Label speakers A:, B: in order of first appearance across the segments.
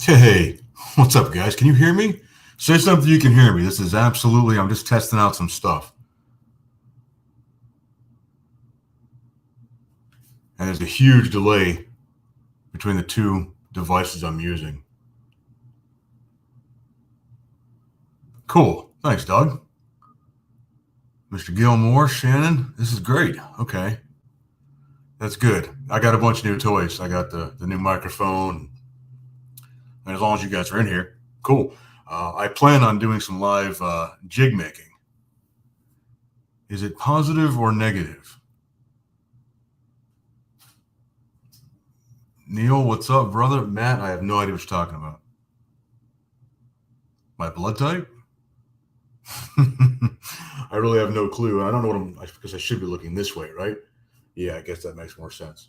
A: Hey, what's up, guys? Can you hear me? Say something you can hear me. This is absolutely, I'm just testing out some stuff. And there's a huge delay between the two devices I'm using. Cool. Thanks, Doug. Mr. Gilmore, Shannon, this is great. Okay. That's good. I got a bunch of new toys. I got the new microphone. And as long as you guys are in here, cool. I plan on doing some live jig making. Is it positive or negative? Neil, what's up, brother? Matt, I have no idea what you're talking about. My blood type? I really have no clue. I don't know because I should be looking this way, right? Yeah, I guess that makes more sense.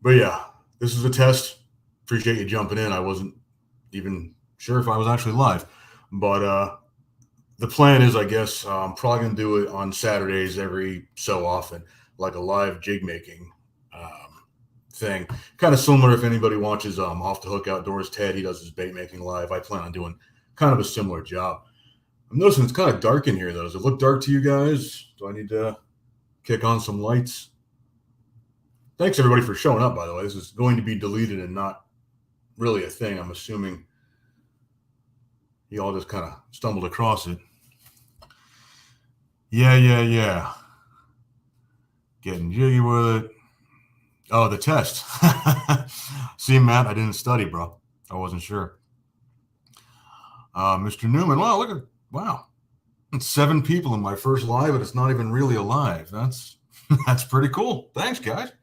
A: But yeah, this is a test. Appreciate you jumping in. I wasn't even sure if I was actually live. But the plan is, I guess, I'm probably going to do it on Saturdays every so often, like a live jig making thing. Kind of similar if anybody watches Off the Hook Outdoors, Ted, he does his bait making live. I plan on doing kind of a similar job. I'm noticing it's kind of dark in here, though. Does it look dark to you guys? Do I need to kick on some lights? Thanks, everybody, for showing up, by the way. This is going to be deleted and not really a thing. I'm assuming you all just kind of stumbled across it. Yeah. Getting jiggy with it. Oh, the test. See, Matt, I didn't study, bro. I wasn't sure. Mr. Newman, wow. It's 7 people in my first live, and it's not even really a live. That's pretty cool. Thanks, guys.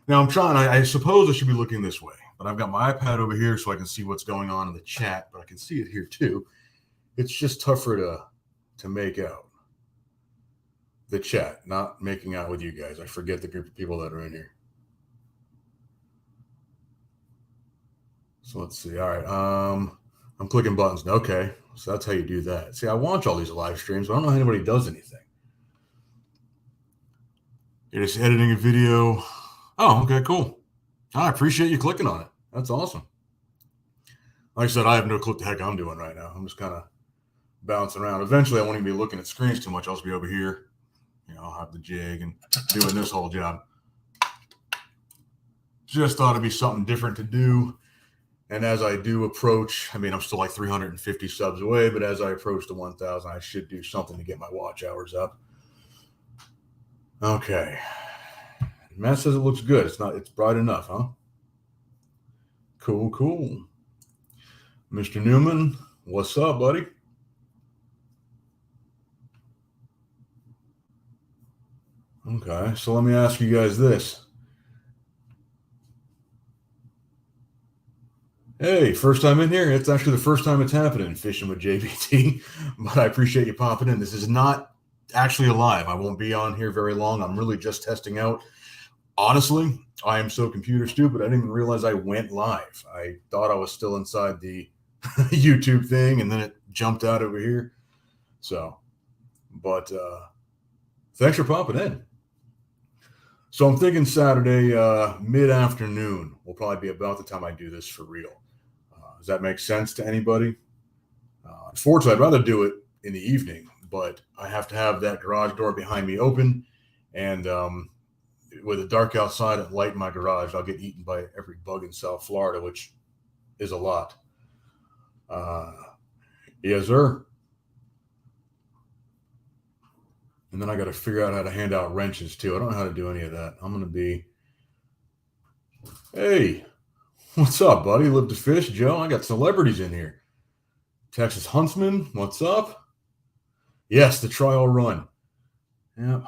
A: Now I'm trying. I suppose I should be looking this way, but I've got my iPad over here so I can see what's going on in the chat, but I can see it here too. It's just tougher to make out the chat, not making out with you guys. I forget the group of people that are in here. So let's see. All right. I'm clicking buttons. Okay. So that's how you do that. See, I watch all these live streams, but I don't know how anybody does anything. You're just editing a video. Oh, okay, cool. I appreciate you clicking on it. That's awesome. Like I said, I have no clue what the heck I'm doing right now. I'm just kind of bouncing around. Eventually, I won't even be looking at screens too much. I'll just be over here. I'll have the jig and doing this whole job. Just thought it'd be something different to do. And as I do approach, I'm still like 350 subs away, but as I approach the 1,000, I should do something to get my watch hours up. Okay. Matt says it looks good. It's bright enough, huh? Cool. Mr. Newman, what's up, buddy? Okay, so let me ask you guys this. Hey, first time in here? It's actually the first time it's happening, Fishing with JBT, but I appreciate you popping in. This is not actually a live. I won't be on here very long. I'm really just testing out. Honestly, I am so computer stupid, I didn't even realize I went live. I thought I was still inside the YouTube thing, and then it jumped out over here. So, but thanks for popping in. So I'm thinking Saturday mid-afternoon will probably be about the time I do this for real. Does that make sense to anybody? Unfortunately, I'd rather do it in the evening, but I have to have that garage door behind me open, and with it dark outside and light in my garage, I'll get eaten by every bug in South Florida, which is a lot. Yes, sir. And then I got to figure out how to hand out wrenches too. I don't know how to do any of that. I'm going to be, hey, what's up, buddy? Live to fish, Joe. I got celebrities in here. Texas Huntsman, what's up? Yes, the trial run. Yep.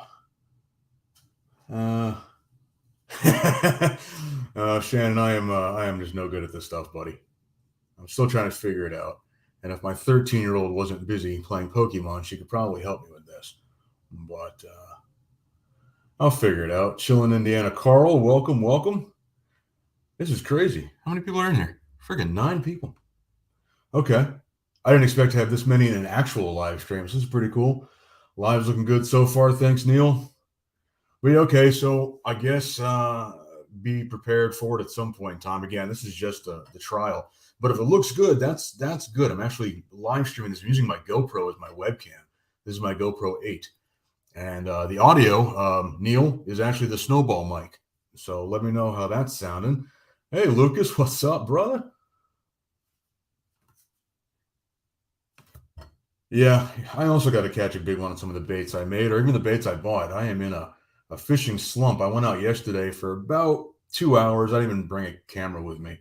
A: Shannon, I am just no good at this stuff, buddy. I'm still trying to figure it out. And if my 13-year-old wasn't busy playing Pokemon, she could probably help me with this. But I'll figure it out. Chillin' Indiana. Carl, welcome. This is crazy. How many people are in here? Friggin' 9 people. Okay. I didn't expect to have this many in an actual live stream. So this is pretty cool. Live's looking good so far. Thanks, Neil. Okay, so I guess be prepared for it at some point in time. Again, this is just the trial. But if it looks good, that's good. I'm actually live streaming this. I'm using my GoPro as my webcam. This is my GoPro 8. And the audio, Neil, is actually the snowball mic. So let me know how that's sounding. Hey, Lucas, what's up, brother? Yeah, I also got to catch a big one on some of the baits I made, or even the baits I bought. I am in a fishing slump. I went out yesterday for about 2 hours. I didn't even bring a camera with me.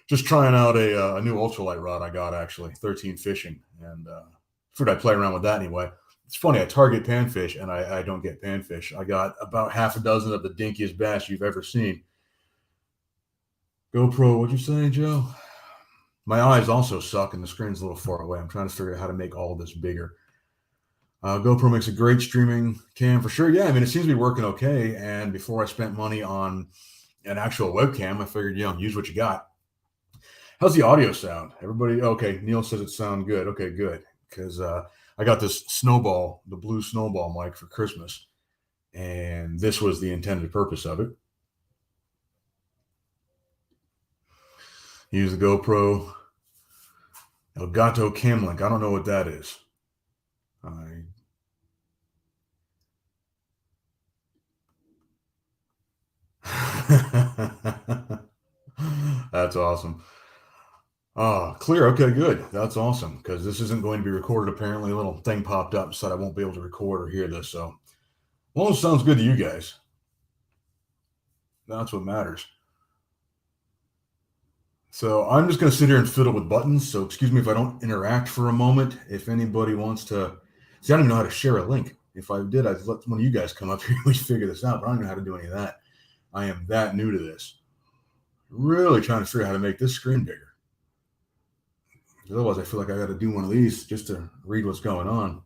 A: Just trying out a new ultralight rod I got, actually, 13 fishing. And figured I'd play around with that anyway. It's funny, I target panfish, and I don't get panfish. I got about half a dozen of the dinkiest bass you've ever seen. GoPro, what'd you say, Joe? My eyes also suck, and the screen's a little far away. I'm trying to figure out how to make all of this bigger. GoPro makes a great streaming cam for sure. Yeah, I mean, it seems to be working okay. And before I spent money on an actual webcam, I figured, use what you got. How's the audio sound? Everybody, okay, Neil says it sounds good. Okay, good. Because I got this snowball, the blue snowball mic for Christmas. And this was the intended purpose of it. Use the GoPro Elgato Camlink. I don't know what that is. That's awesome. Clear. Okay, good. That's awesome, because this isn't going to be recorded. Apparently, a little thing popped up, said I won't be able to record or hear this. So, well, it sounds good to you guys. That's what matters. So I'm just going to sit here and fiddle with buttons. So excuse me if I don't interact for a moment. If anybody wants to, see, I don't even know how to share a link. If I did, I'd let one of you guys come up here and we figure this out. But I don't know how to do any of that. I am that new to this. Really trying to figure out how to make this screen bigger. Otherwise, I feel like I got to do one of these just to read what's going on.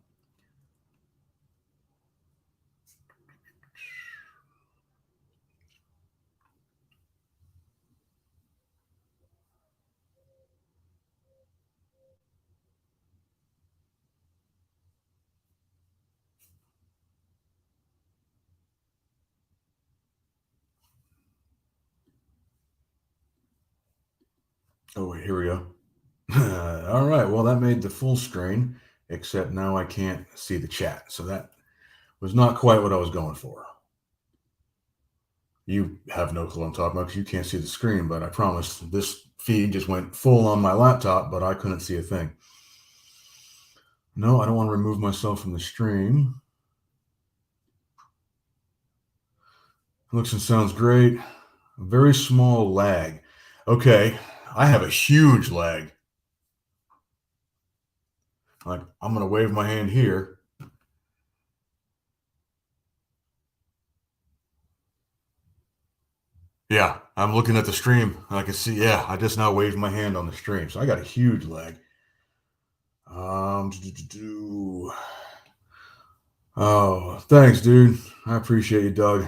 A: Oh, wait, here we go. All right. Well, that made the full screen, except now I can't see the chat. So that was not quite what I was going for. You have no clue I'm talking about because you can't see the screen, but I promise this feed just went full on my laptop, but I couldn't see a thing. No, I don't want to remove myself from the stream. Looks and sounds great. A very small lag. Okay, I have a huge lag. Like, I'm going to wave my hand here. Yeah, I'm looking at the stream. I can see, yeah, I just now waved my hand on the stream. So I got a huge lag. Oh, thanks, dude. I appreciate you, Doug.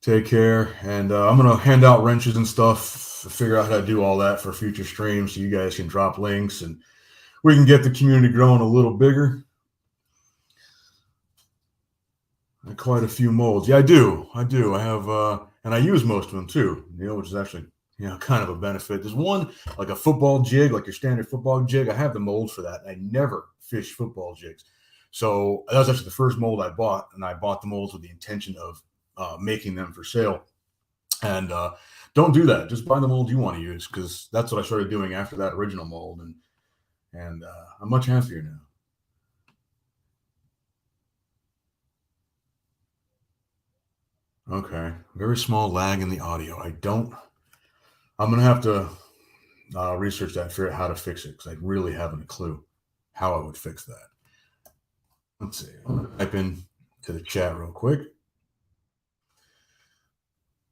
A: Take care. And I'm going to hand out wrenches and stuff, figure out how to do all that for future streams so you guys can drop links and we can get the community growing a little bigger. Quite a few molds. Yeah, I do. I have, and I use most of them too, which is actually, kind of a benefit. There's one, like a football jig, like your standard football jig. I have the mold for that. I never fish football jigs. So that was actually the first mold I bought, and I bought the molds with the intention of making them for sale. And don't do that. Just buy the mold you want to use, because that's what I started doing after that original mold, and I'm much happier now. Okay, very small lag in the audio. I'm going to have to research that, figure out how to fix it, because I really haven't a clue how I would fix that. Let's see. I'm going to type in to the chat real quick.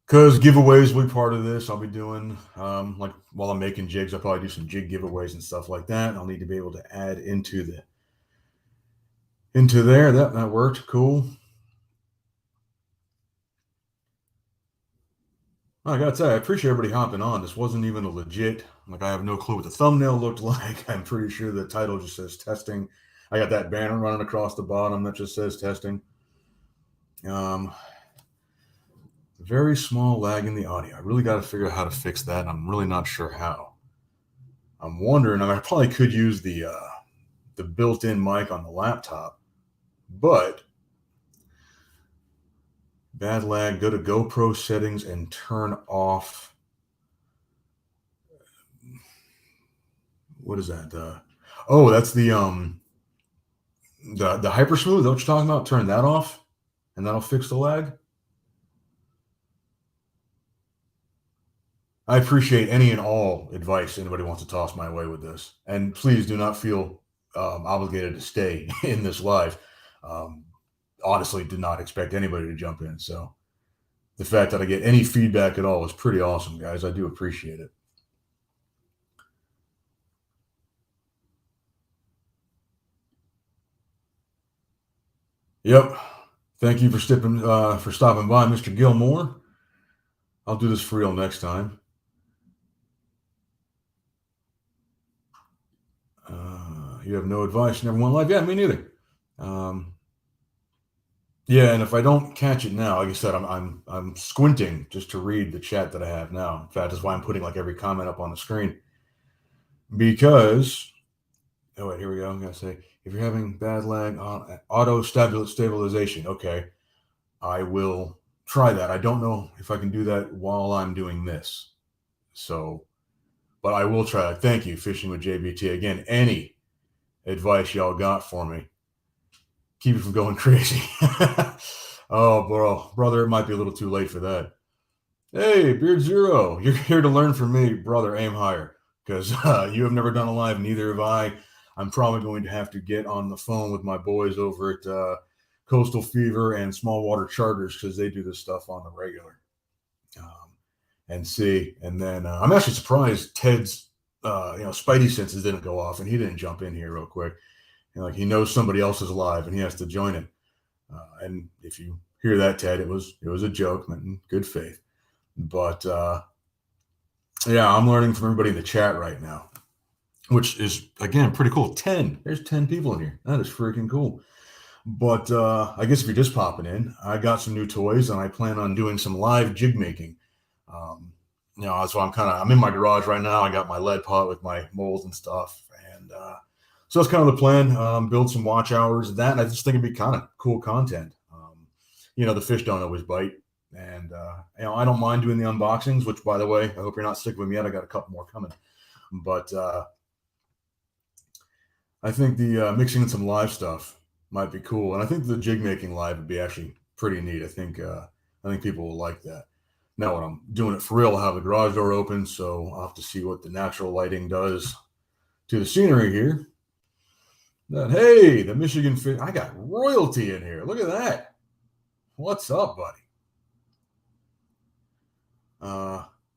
A: Because giveaways will be part of this. I'll be doing, like while I'm making jigs, I'll probably do some jig giveaways and stuff like that. I'll need to be able to add into there. That worked. Cool. I gotta say, I appreciate everybody hopping on. This wasn't even a legit, like, I have no clue what the thumbnail looked like. I'm pretty sure the title just says testing. I got that banner running across the bottom that just says testing. Very small lag in the audio. I really got to figure out how to fix that, and I'm really not sure how. I'm wondering. I probably could use the built-in mic on the laptop, but bad lag. Go to GoPro settings and turn off. What is that? Oh, that's the hyper smooth. Is that what you're talking about? Turn that off, and that'll fix the lag. I appreciate any and all advice anybody wants to toss my way with this, and please do not feel obligated to stay in this live. Um, Honestly, did not expect anybody to jump in, so the fact that I get any feedback at all is pretty awesome, guys. I do appreciate it. Yep. Thank you for stopping by, Mr. Gilmore. I'll do this for real next time. You have no advice, never won live. Yeah, me neither. Yeah, and if I don't catch it now, like I said, I'm squinting just to read the chat that I have now. In fact, that's why I'm putting like every comment up on the screen. Because oh wait, here we go. I'm gonna say if you're having bad lag on auto stabilization, okay, I will try that. I don't know if I can do that while I'm doing this. So, but I will try it. Thank you, Fishing with JBT. Again, any advice y'all got for me, keep it from going crazy. Oh, brother, it might be a little too late for that. Hey, Beard Zero, you're here to learn from me, brother. Aim higher, because you have never done a live, neither have I. I'm probably going to have to get on the phone with my boys over at Coastal Fever and Small Water Charters because they do this stuff on the regular. And see, and then I'm actually surprised Ted's Spidey senses didn't go off and he didn't jump in here real quick. And like he knows somebody else is live and he has to join it. And if you hear that, Ted, it was a joke, meant in good faith. But yeah, I'm learning from everybody in the chat right now, which is again pretty cool. There's 10 people in here. That is freaking cool. But I guess if you're just popping in, I got some new toys and I plan on doing some live jig making. That's why I'm in my garage right now. I got my lead pot with my molds and stuff, and so that's kind of the plan. Build some watch hours. And I just think it'd be kind of cool content. The fish don't always bite, and I don't mind doing the unboxings. Which, by the way, I hope you're not sick with me yet. I got a couple more coming, but I think the mixing in some live stuff might be cool, and I think the jig making live would be actually pretty neat. I think people will like that. Now, when I'm doing it for real, I'll have the garage door open, so I'll have to see what the natural lighting does to the scenery here. Then, hey, the Michigan fish. I got royalty in here. Look at that. What's up, buddy?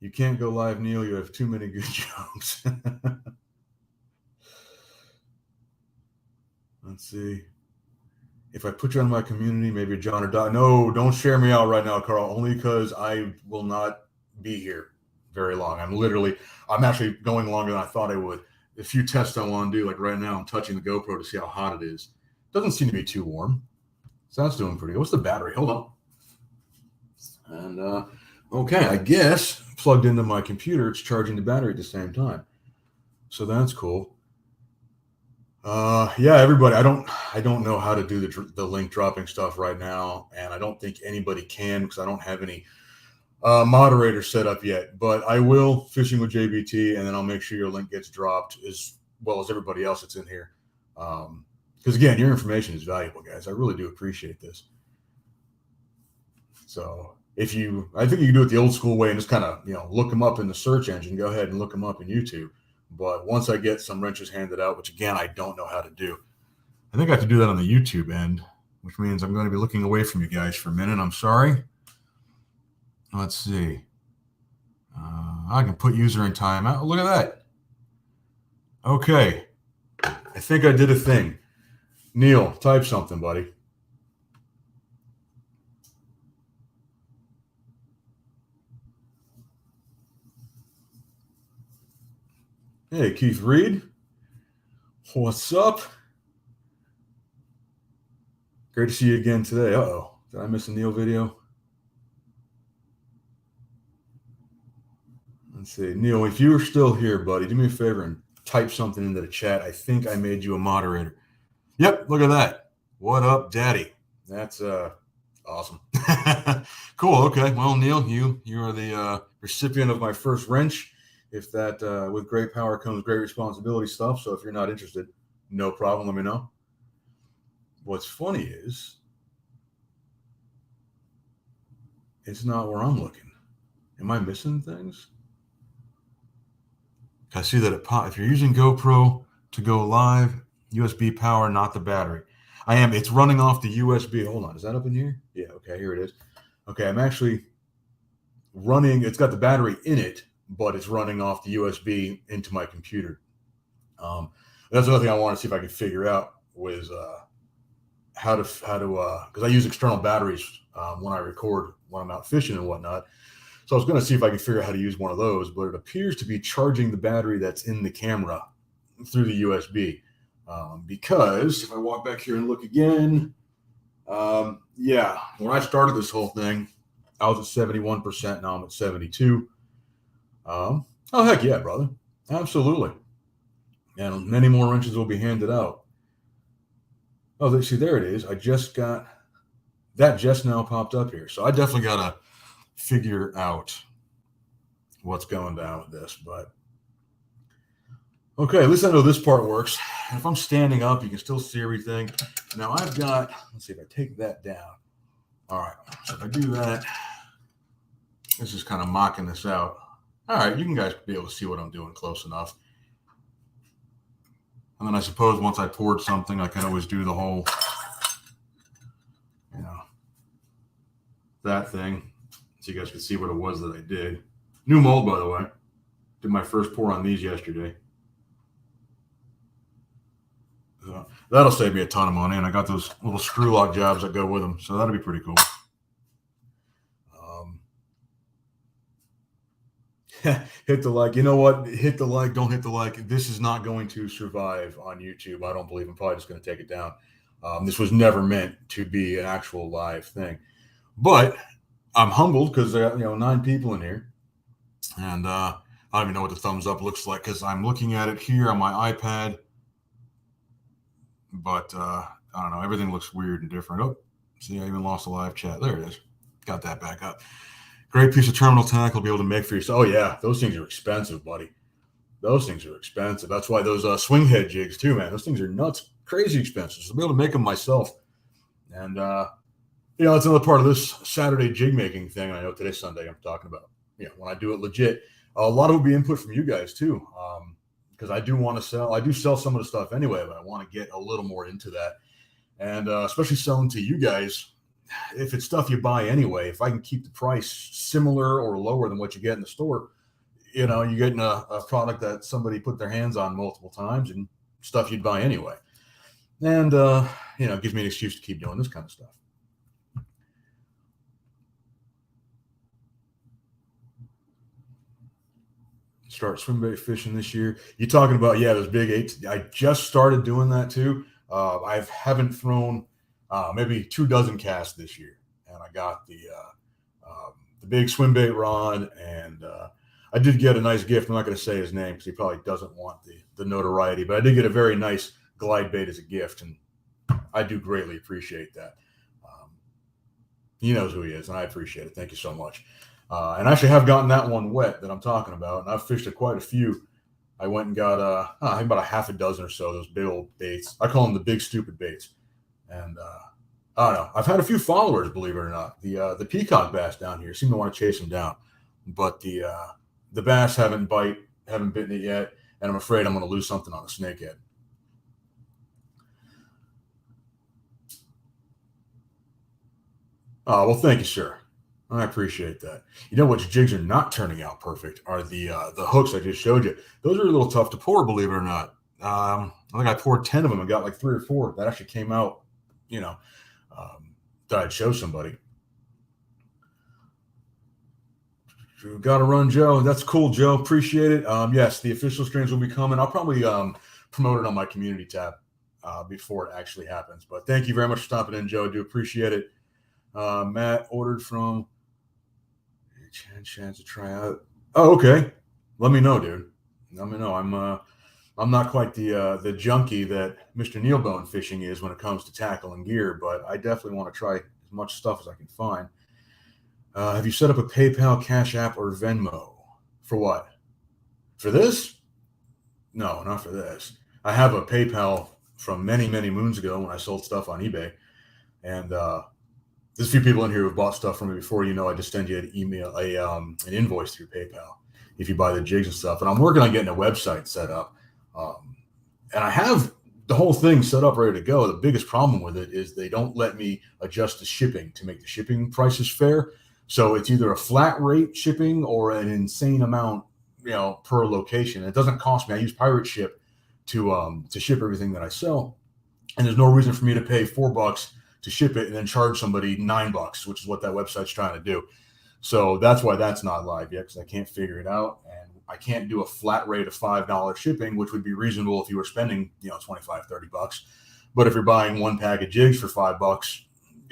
A: You can't go live, Neil. You have too many good jokes. Let's see. If I put you on my community, maybe John or Doc. No, don't share me out right now, Carl, only because I will not be here very long. I'm actually going longer than I thought I would. A few tests I want to do, like right now, I'm touching the GoPro to see how hot it is. Doesn't seem to be too warm. So that's doing pretty good. What's the battery? Hold on. And okay, I guess plugged into my computer, it's charging the battery at the same time. So that's cool. Yeah, everybody. I don't know how to do the link dropping stuff right now, and I don't think anybody can because I don't have any moderators set up yet. But I will Fishing with JBT, and then I'll make sure your link gets dropped as well as everybody else that's in here. Because again, your information is valuable, guys. I really do appreciate this. So I think you can do it the old school way and just kind of look them up in the search engine. Go ahead and look them up in YouTube. But once I get some wrenches handed out, which again, I don't know how to do, I think I have to do that on the YouTube end, which means I'm going to be looking away from you guys for a minute. I'm sorry. Let's see. I can put user in timeout. Look at that. Okay. I think I did a thing. Neil, type something, buddy. Hey, Keith Reed. What's up? Great to see you again today. Uh-oh. Did I miss a Neil video? Let's see. Neil, if you are still here, buddy, do me a favor and type something into the chat. I think I made you a moderator. Yep, look at that. What up, Daddy? That's awesome. Cool. Okay. Well, Neil, you are the recipient of my first wrench. If that with great power comes great responsibility stuff. So if you're not interested, no problem. Let me know. What's funny is it's not where I'm looking. Am I missing things? I see that if you're using GoPro to go live, USB power, not the battery. I am. It's running off the USB. Hold on. Is that up in here? Yeah. Okay. Here it is. Okay. I'm actually running. It's got the battery in it, but it's running off the USB into my computer. That's another thing I want to see if I can figure out was how to because I use external batteries when I record when I'm out fishing and whatnot. So I was going to see if I could figure out how to use one of those, but it appears to be charging the battery that's in the camera through the USB. Because if I walk back here and look again, yeah, when I started this whole thing, I was at 71%. Now I'm at 72. Oh, heck yeah, brother. Absolutely. And many more wrenches will be handed out. Oh, see, there it is. I just got that just now popped up here. So I definitely got to figure out what's going down with this, but okay, at least I know this part works. And if I'm standing up, you can still see everything. Now I've got, let's see if I take that down. All right, so if I do that, this is kind of mocking this out. All right, you can guys be able to see what I'm doing close enough. And then I suppose once I poured something, I can always do the whole, that thing. So you guys can see what it was that I did. New mold, by the way. Did my first pour on these yesterday. That'll save me a ton of money, and I got those little screw lock jobs that go with them, so that'll be pretty cool. Hit the like. You know what? Hit the like. Don't hit the like. This is not going to survive on YouTube. I don't believe. I'm probably just going to take it down. This was never meant to be an actual live thing, but I'm humbled because there are 9 people in here, and I don't even know what the thumbs up looks like because I'm looking at it here on my iPad. But I don't know. Everything looks weird and different. Oh, see, I even lost a live chat. There it is. Got that back up. Great piece of terminal tackle to be able to make for yourself. Oh, yeah. Those things are expensive, buddy. Those things are expensive. That's why those swing head jigs, too, man. Those things are nuts. Crazy expensive. So to be able to make them myself. And, it's another part of this Saturday jig making thing. I know today's Sunday I'm talking about. When I do it legit, a lot of it will be input from you guys, too. Because I do want to sell. I do sell some of the stuff anyway, but I want to get a little more into that. And especially selling to you guys, if it's stuff you buy anyway, if I can keep the price similar or lower than what you get in the store, you're getting a product that somebody put their hands on multiple times and stuff you'd buy anyway. And, it gives me an excuse to keep doing this kind of stuff. Start swim bait fishing this year. You talking about those big 8s? I just started doing that too. I haven't thrown maybe 2 dozen casts this year, and I got the big swim bait rod, and I did get a nice gift. I'm not going to say his name because he probably doesn't want the notoriety, but I did get a very nice glide bait as a gift, and I do greatly appreciate that. He knows who he is, and I appreciate it. Thank you so much. And I actually have gotten that one wet that I'm talking about, and I've fished quite a few. I went and got I think about a half a dozen or so of those big old baits. I call them the big stupid baits. And I don't know. I've had a few followers, believe it or not. The peacock bass down here seem to want to chase them down, but the bass haven't bitten it yet, and I'm afraid I'm going to lose something on the snakehead. Oh, well, thank you, sir. I appreciate that. You know which jigs are not turning out perfect are the hooks I just showed you. Those are a little tough to pour, believe it or not. I think I poured 10 of them and got like 3 or 4 that actually came out, that I'd show somebody. Got to run, Joe. That's cool, Joe. Appreciate it. Yes, the official streams will be coming. I'll probably promote it on my community tab before it actually happens. But thank you very much for stopping in, Joe. I do appreciate it. Matt ordered from chance to try out. Oh, okay. let me know, dude. Let me know. I'm not quite the junkie that Mr. Neilbone fishing is when it comes to tackle and gear, but I definitely want to try as much stuff as I can find. Have you set up a PayPal, Cash App, or Venmo? For what? For this? No, not for this. I have a PayPal from many, many moons ago when I sold stuff on eBay. And there's a few people in here who have bought stuff from me before. You know, I just send you an email, an invoice through PayPal if you buy the jigs and stuff. And I'm working on getting a website set up. And I have the whole thing set up, ready to go. The biggest problem with it is they don't let me adjust the shipping to make the shipping prices fair. So it's either a flat rate shipping or an insane amount, per location. It doesn't cost me. I use Pirate Ship to ship everything that I sell, and there's no reason for me to pay $4 to ship it and then charge somebody $9, which is what that website's trying to do. So that's why that's not live yet, because I can't figure it out, and I can't do a flat rate of $5 shipping, which would be reasonable if you were spending, $25-$30. But if you're buying one pack of jigs for $5,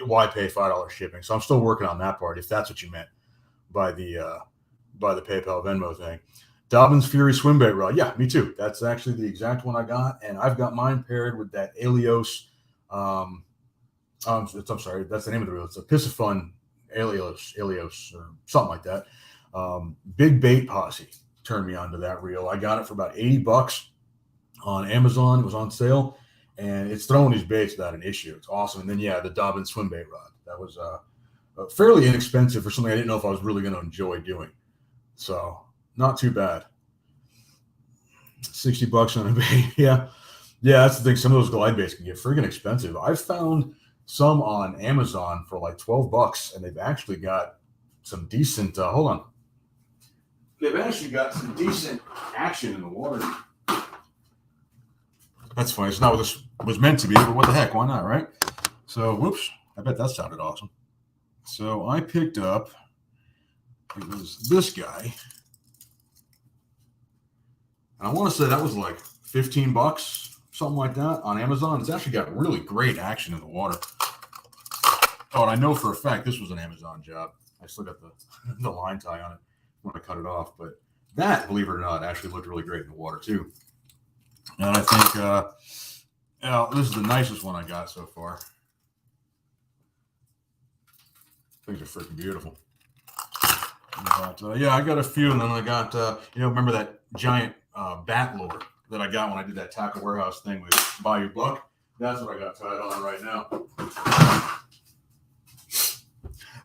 A: why pay $5 shipping? So I'm still working on that part, if that's what you meant by the PayPal Venmo thing. Dobbins Fury swim bait rod. Yeah, me too. That's actually the exact one I got, and I've got mine paired with that Alios. I'm sorry, that's the name of the reel. It's a Piscifun Alios or something like that. Big Bait Posse turned me onto that reel. I got it for about $80 on Amazon. It was on sale, and it's throwing these baits without an issue. It's awesome. And then the Dobbins swim bait rod. That was fairly inexpensive for something I didn't know if I was really going to enjoy doing. So not too bad. $60 on a bait. Yeah, that's the thing. Some of those glide baits can get friggin' expensive. I've found some on Amazon for like $12, and they've actually got some decent. Hold on. They've actually got some decent action in the water. That's funny. It's not what this was meant to be, but what the heck? Why not, right? So, whoops. I bet that sounded awesome. So I picked up. It was this guy. And I want to say that was like $15, something like that on Amazon. It's actually got really great action in the water. Oh, and I know for a fact this was an Amazon job. I still got the line tie on it when I cut it off. But that, believe it or not, actually looked really great in the water too. And I think this is the nicest one I got so far. Things are freaking beautiful. But, I got a few, and then I got, remember that giant bat lure that I got when I did that tackle warehouse thing with Bayou Buck? That's what I got tied on right now.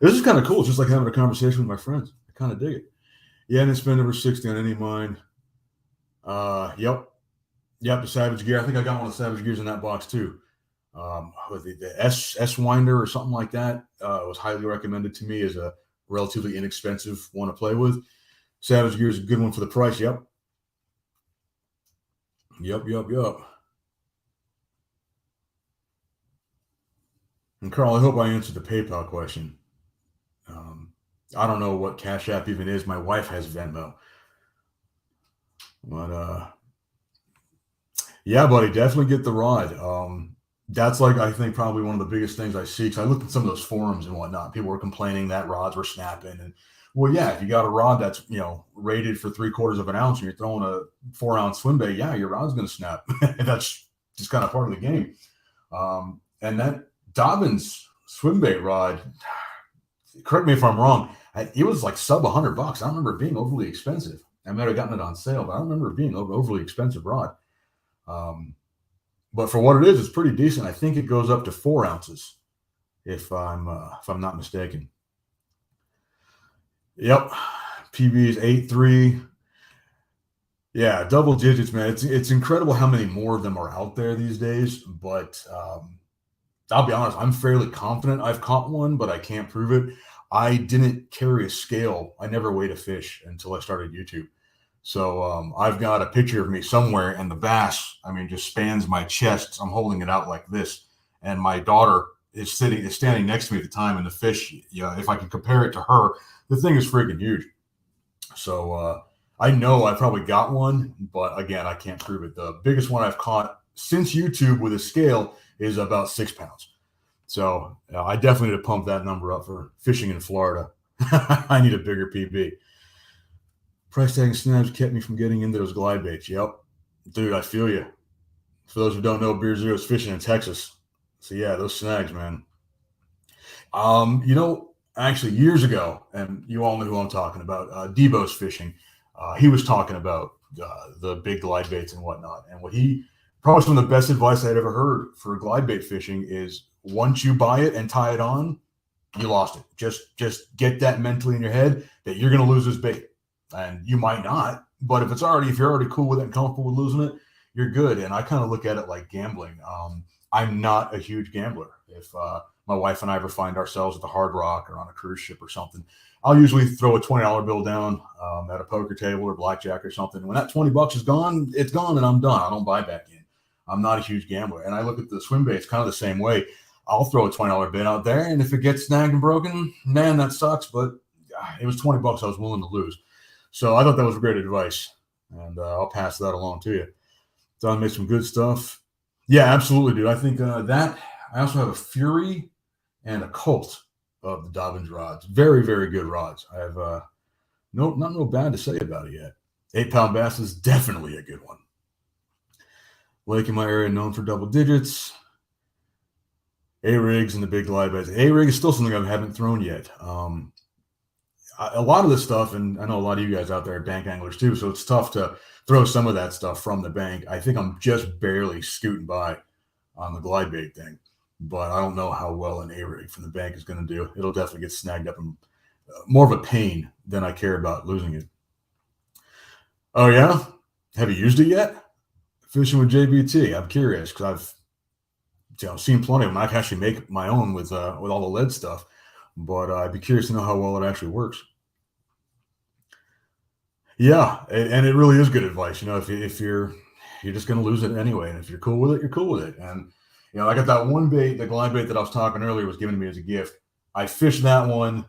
A: This is kind of cool. It's just like having a conversation with my friends. I kind of dig it. Yeah, and it's been over 60 on any of mine. Yep, the Savage Gear. I think I got one of the Savage Gears in that box too. With the S Winder or something like that. It was highly recommended to me as a relatively inexpensive one to play with. Savage Gear is a good one for the price. Yep. And Carl, I hope I answered the PayPal question. I don't know what Cash App even is. My wife has Venmo. But yeah, buddy, definitely get the rod. That's like, I think, probably one of the biggest things I see. Because I looked at some of those forums and whatnot. People were complaining that rods were snapping. And well, yeah, if you got a rod that's, rated for 3/4 of an ounce and you're throwing a 4-ounce swim bait, yeah, your rod's going to snap. That's just kind of part of the game. And that Dobbins swim bait rod, correct me if I'm wrong, it was like sub $100. I don't remember it being overly expensive. I might have gotten it on sale, but I don't remember it being an overly expensive rod. But for what it is, it's pretty decent. I think it goes up to 4 ounces, if I'm not mistaken. Yep, PB is 8.3. Yeah, double digits, man. It's incredible how many more of them are out there these days. But I'll be honest, I'm fairly confident I've caught one, but I can't prove it. I didn't carry a scale. I never weighed a fish until I started YouTube. So I've got a picture of me somewhere, and the bass, just spans my chest. I'm holding it out like this, and my daughter is standing next to me at the time, and the fish, if I can compare it to her, the thing is freaking huge. So I know I probably got one, but again, I can't prove it. The biggest one I've caught since YouTube with a scale is about 6 pounds. So I definitely need to pump that number up for fishing in Florida. I need a bigger PB. Price tag and snaps kept me from getting into those glide baits. Yep. Dude, I feel you. For those who don't know, Beer Zero is fishing in Texas. So yeah, those snags, man. Actually years ago, and you all know who I'm talking about, Debo's fishing. He was talking about the big glide baits and whatnot. And probably some of the best advice I'd ever heard for glide bait fishing is once you buy it and tie it on, you lost it. Just get that mentally in your head that you're going to lose this bait. And you might not, but if you're already cool with it and comfortable with losing it, you're good. And I kind of look at it like gambling. I'm not a huge gambler. If my wife and I ever find ourselves at the Hard Rock or on a cruise ship or something, I'll usually throw a $20 bill down at a poker table or blackjack or something. When that $20 is gone, it's gone and I'm done. I don't buy back in. I'm not a huge gambler. And I look at the swim baits kind of the same way. I'll throw a $20 bid out there, and if it gets snagged and broken, man, that sucks. But it was $20 I was willing to lose. So I thought that was great advice, and I'll pass that along to you. Don made some good stuff. Yeah, absolutely, dude. I think that I also have a Fury and a Colt of the Dobyns rods. Very, very good rods. I have not no bad to say about it yet. 8-pound bass is definitely a good one. Lake in my area known for double digits. A-rigs and the big glide baits. A-rig is still something I haven't thrown yet. A lot of this stuff, and I know a lot of you guys out there are bank anglers too, so it's tough to throw some of that stuff from the bank. I think I'm just barely scooting by on the glide bait thing, but I don't know how well an A-rig from the bank is going to do. It'll definitely get snagged up and more of a pain than I care about losing it. Oh yeah? Have you used it yet? Fishing with JBT. I'm curious because I've seen plenty of them. I can actually make my own with all the lead stuff, but I'd be curious to know how well it actually works. Yeah, and it really is good advice. If you're just going to lose it anyway, and if you're cool with it, you're cool with it. And I got that one bait, the glide bait that I was talking earlier was given to me as a gift. I fished that one.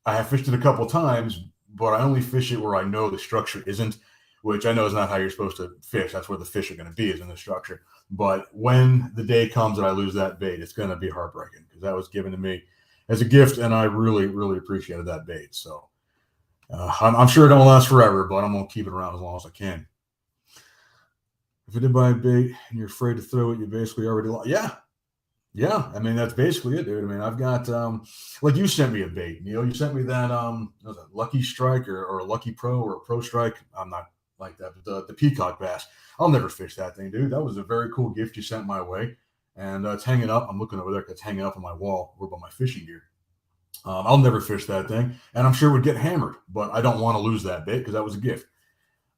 A: I have fished it a couple times, but I only fish it where I know the structure isn't, which I know is not how you're supposed to fish. That's where the fish are going to be, is in the structure. But when the day comes that I lose that bait, it's going to be heartbreaking because that was given to me as a gift, and I really, really appreciated that bait. So I'm sure it don't last forever, but I'm going to keep it around as long as I can. If you did buy a bait and you're afraid to throw it, you basically already lost. Yeah. I mean, that's basically it, dude. I mean, I've got, like you sent me a bait, Neil. You sent me that, was that Lucky Strike or a Lucky Pro or a Pro Strike. I'm not like that, but the peacock bass. I'll never fish that thing, dude. That was a very cool gift you sent my way. And it's hanging up. I'm looking over there. It's hanging up on my wall over by my fishing gear. I'll never fish that thing, and I'm sure it would get hammered, but I don't want to lose that bait because that was a gift.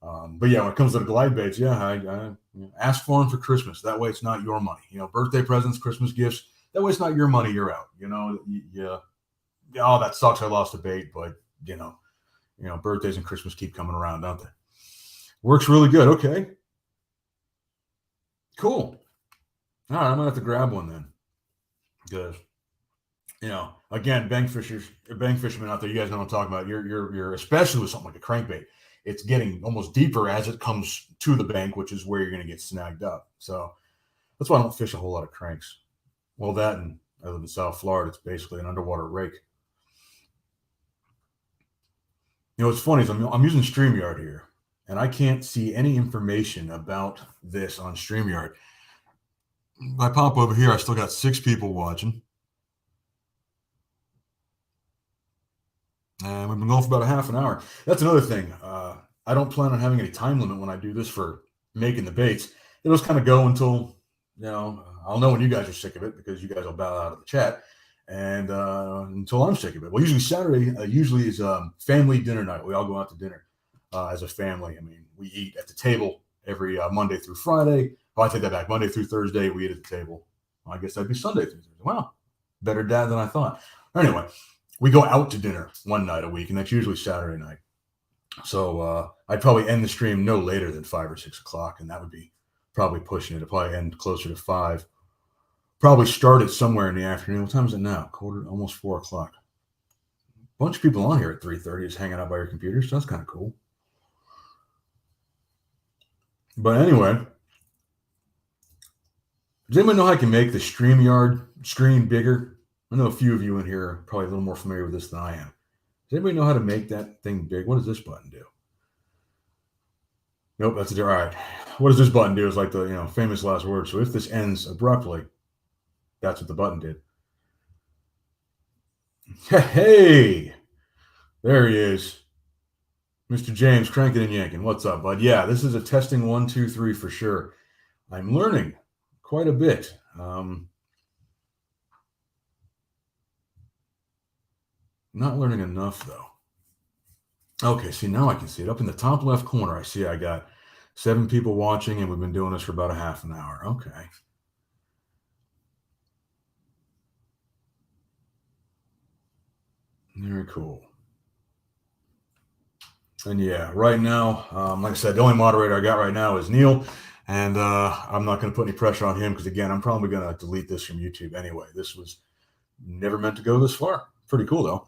A: But yeah, when it comes to the glide baits, yeah, I ask for them for Christmas. That way it's not your money. Birthday presents, Christmas gifts. That way it's not your money, you're out. Oh, that sucks. I lost a bait, but birthdays and Christmas keep coming around, don't they? Works really good. Okay. Cool. All right, I'm gonna have to grab one then. Because again, bank fishermen out there, you guys know what I'm talking about. You're especially with something like a crankbait, it's getting almost deeper as it comes to the bank, which is where you're going to get snagged up. So that's why I don't fish a whole lot of cranks. Well, that, and I live in South Florida, it's basically an underwater rake. What's funny is I'm using StreamYard here, and I can't see any information about this on StreamYard. If I pop over here, I still got 6 people watching. And we've been going for about a half an hour. That's another thing. I don't plan on having any time limit when I do this for making the baits. It'll just kind of go until, I'll know when you guys are sick of it because you guys will bow out of the chat. And until I'm sick of it. Well, usually Saturday is family dinner night. We all go out to dinner as a family. I mean, we eat at the table every Monday through Friday. Oh, I take that back. Monday through Thursday, we eat at the table. Well, I guess that'd be Sunday through Thursday. Wow, better dad than I thought. Anyway, we go out to dinner one night a week, and that's usually Saturday night. So I'd probably end the stream no later than 5 or 6 o'clock, and that would be probably pushing it. It'd probably end closer to 5. Probably start it somewhere in the afternoon. What time is it now? Almost 4 o'clock. A bunch of people on here at 3:30 just hanging out by your computers. So that's kind of cool. But anyway, does anybody know how I can make the StreamYard screen bigger? I know a few of you in here are probably a little more familiar with this than I am. Does anybody know how to make that thing big? What does this button do? Nope, that's a all right. What does this button do? Is like the famous last word. So if this ends abruptly, that's what the button did. Hey, there he is, Mr. James cranking and yanking. What's up, bud? Yeah, this is a testing 1, 2, 3 for sure. I'm learning quite a bit. Not learning enough though. Okay, see now I can see it up in the top left corner. I see I got 7 people watching, and we've been doing this for about a half an hour. Okay. Very cool. And yeah, right now, like I said, the only moderator I got right now is Neil, and I'm not going to put any pressure on him because, again, I'm probably going to delete this from YouTube anyway. This was never meant to go this far. Pretty cool though.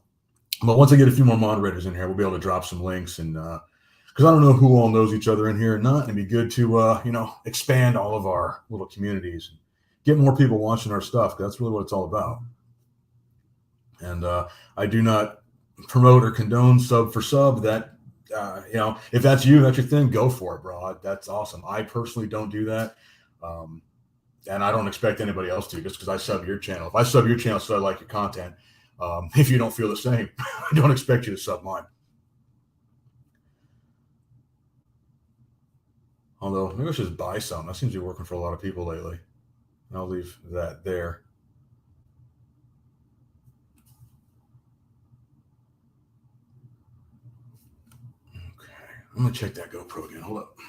A: But once I get a few more moderators in here, we'll be able to drop some links, and because I don't know who all knows each other in here or not, and it'd be good to expand all of our little communities and get more people watching our stuff. That's really what it's all about. And I do not promote or condone sub for sub. That if that's you, that's your thing, go for it, bro. That's awesome. I personally don't do that, and I don't expect anybody else to, just because I sub your channel. If I sub your channel, so I like your content. If you don't feel the same, I don't expect you to sub mine. Although maybe I should just buy some. That seems to be working for a lot of people lately. I'll leave that there. Okay, I'm gonna check that GoPro again. Hold up.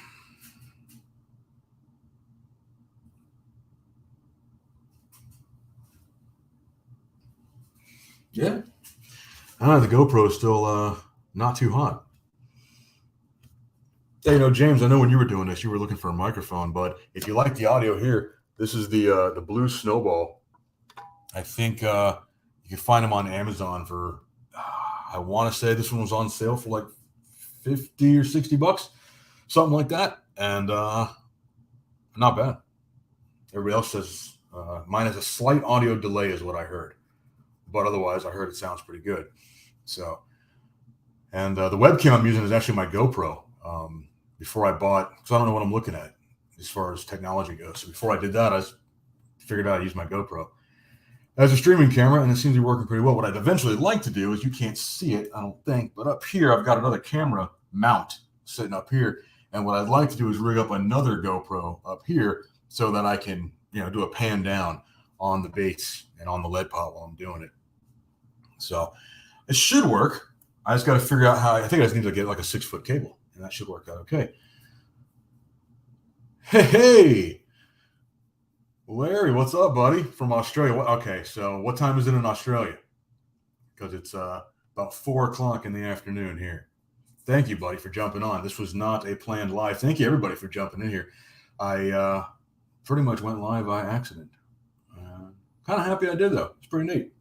A: Yeah, the GoPro is still not too hot. Hey, James, I know when you were doing this, you were looking for a microphone, but if you like the audio here, this is the Blue Snowball. I think you can find them on Amazon for, I want to say this one was on sale for like $50 or $60, something like that, and not bad. Everybody else says mine has a slight audio delay, is what I heard, but otherwise, I heard it sounds pretty good. So, and the webcam I'm using is actually my GoPro. Before I bought, because I don't know what I'm looking at as far as technology goes. So before I did that, I figured out how to use my GoPro as a streaming camera, and it seems to be working pretty well. What I'd eventually like to do is, you can't see it, I don't think, but up here I've got another camera mount sitting up here, and what I'd like to do is rig up another GoPro up here so that I can do a pan down on the baits and on the lead pot while I'm doing it. So it should work. I just got to figure out how. I think I just need to get like a 6-foot cable, and that should work out okay. Hey, Larry, what's up, buddy? From Australia. Okay, so what time is it in Australia? Because it's about 4 o'clock in the afternoon here. Thank you, buddy, for jumping on. This was not a planned live. Thank you, everybody, for jumping in here. I pretty much went live by accident. Kind of happy I did, though. It's pretty neat.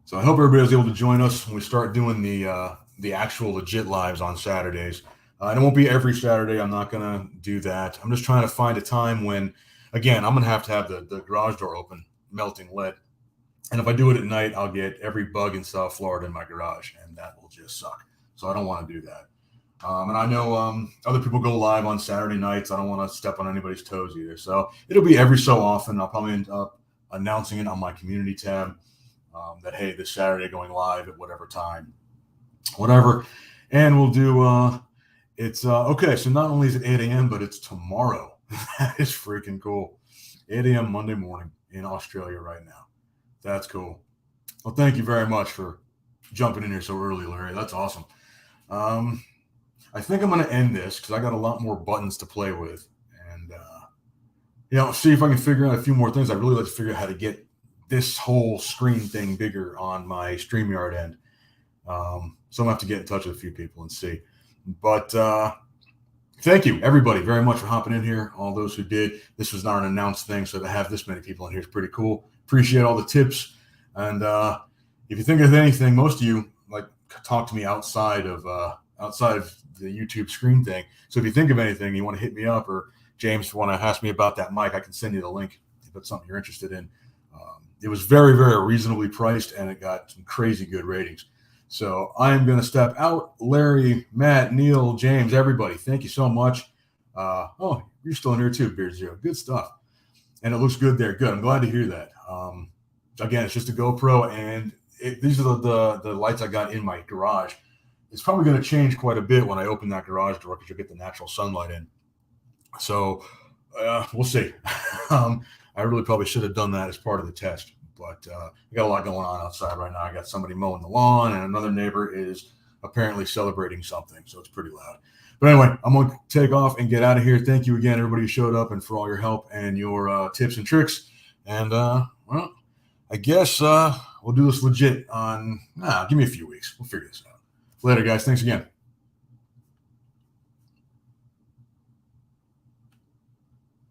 A: So I hope everybody was able to join us when we start doing the actual legit lives on Saturdays. And it won't be every Saturday. I'm not going to do that. I'm just trying to find a time when, again, I'm going to have the garage door open, melting lead. And if I do it at night, I'll get every bug in South Florida in my garage, and that will just suck. So I don't want to do that. And I know other people go live on Saturday nights. I don't want to step on anybody's toes either. So it'll be every so often. I'll probably end up announcing it on my community tab that, hey, this Saturday going live at whatever time, whatever. And we'll do it's okay. So not only is it 8 a.m., but it's tomorrow. That is freaking cool. 8 a.m. Monday morning in Australia right now. That's cool. Well, thank you very much for jumping in here so early, Larry. That's awesome. I think I'm going to end this because I got a lot more buttons to play with, and see if I can figure out a few more things. I'd really like to figure out how to get this whole screen thing bigger on my StreamYard end. So I'm going to have to get in touch with a few people and see. But thank you, everybody, very much for hopping in here. All those who did. This was not an announced thing, so to have this many people in here is pretty cool. Appreciate all the tips. And if you think of anything, most of you talk to me outside of the YouTube screen thing. So if you think of anything, you want to hit me up, or James, if you want to ask me about that mic, I can send you the link if it's something you're interested in. It was very, very reasonably priced, and it got some crazy good ratings. So I am going to step out. Larry, Matt, Neil, James, everybody, thank you so much. Oh, you're still in here too, Beard Zero. Good stuff. And it looks good there. Good. I'm glad to hear that. Again, it's just a GoPro, and these are the lights I got in my garage. It's probably going to change quite a bit when I open that garage door because you'll get the natural sunlight in. So we'll see. I really probably should have done that as part of the test, but I got a lot going on outside right now. I got somebody mowing the lawn, and another neighbor is apparently celebrating something, so it's pretty loud. But anyway, I'm going to take off and get out of here. Thank you again, everybody who showed up, and for all your help and your tips and tricks. And, well, I guess we'll do this legit on, give me a few weeks. We'll figure this out. Later, guys. Thanks again.